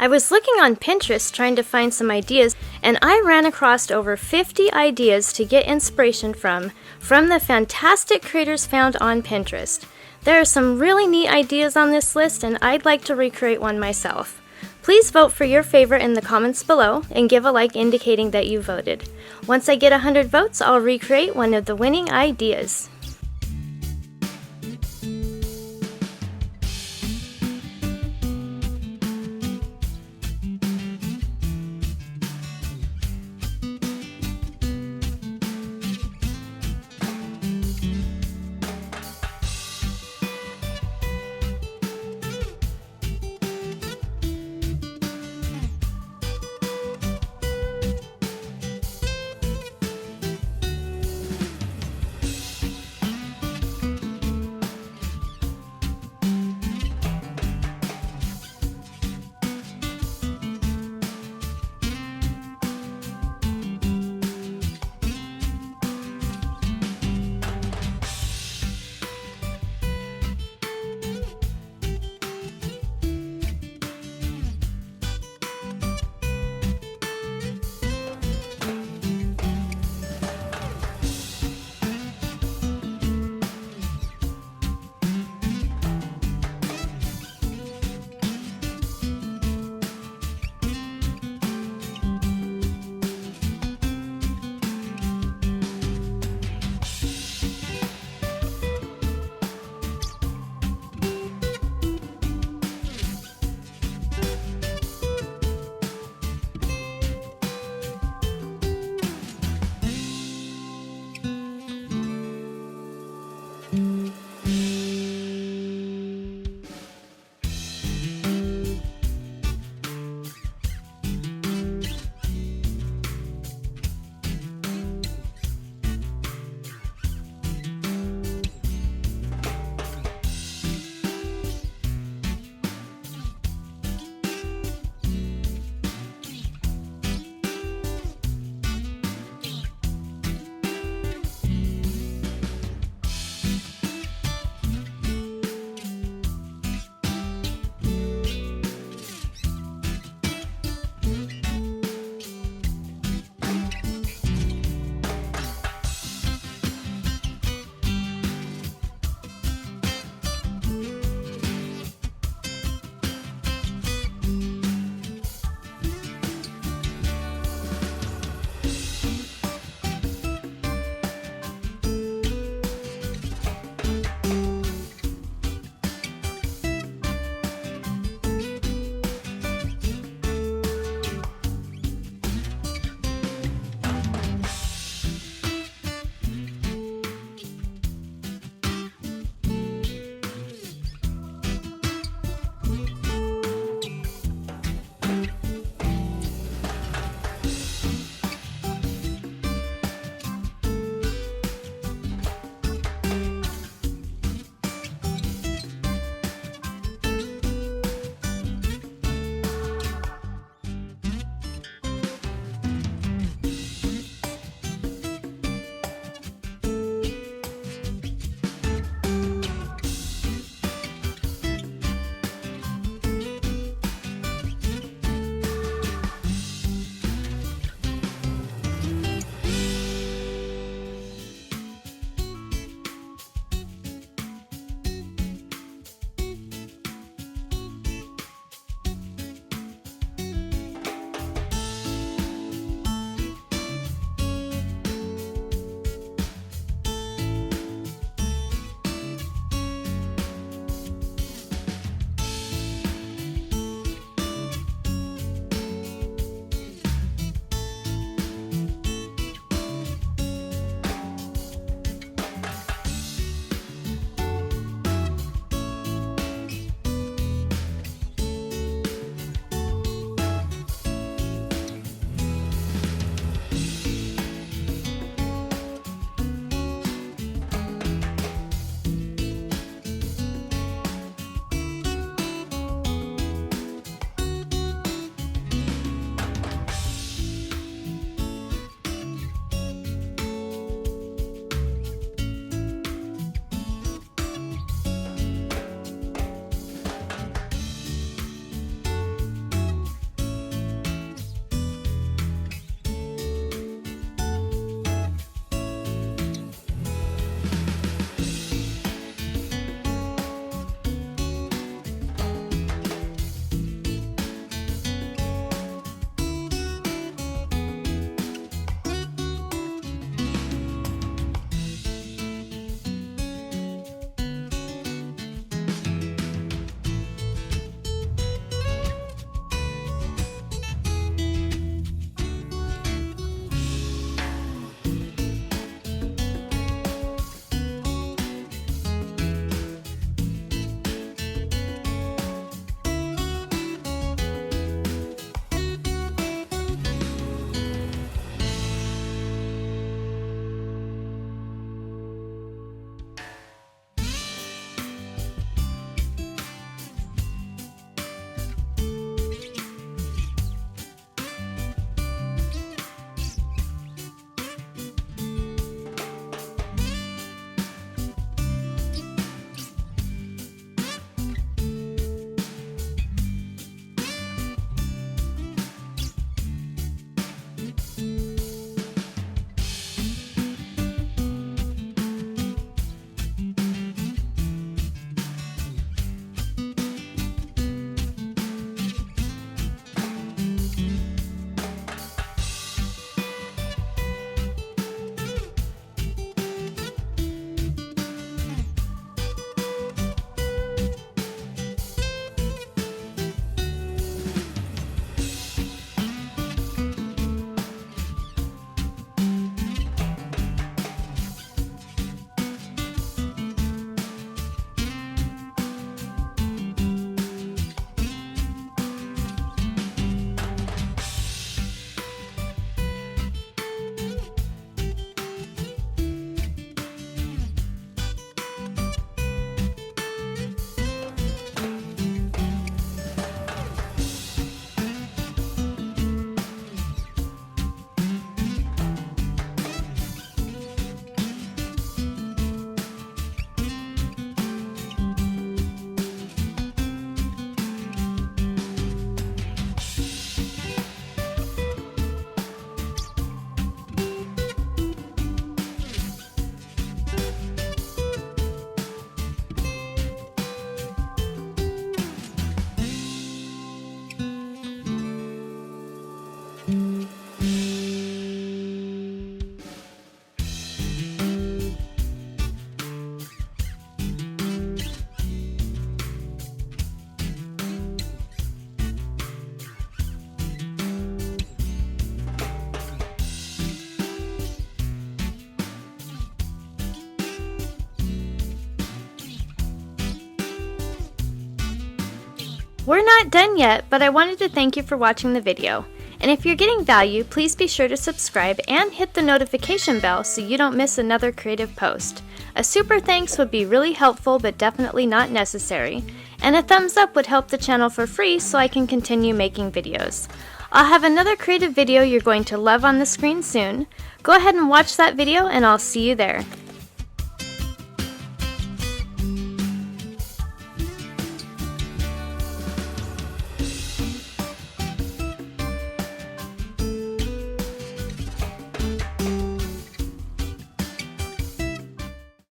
I was looking on Pinterest trying to find some ideas, and I ran across over 50 ideas to get inspiration from the fantastic creators found on Pinterest. There are some really neat ideas on this list, and I'd like to recreate one myself. Please vote for your favorite in the comments below and give a like indicating that you voted. Once I get 100 votes, I'll recreate one of the winning ideas. We're not done yet, but I wanted to thank you for watching the video. And if you're getting value, please be sure to subscribe and hit the notification bell so you don't miss another creative post. A super thanks would be really helpful but definitely not necessary. And a thumbs up would help the channel for free so I can continue making videos. I'll have another creative video you're going to love on the screen soon. Go ahead and watch that video and I'll see you there.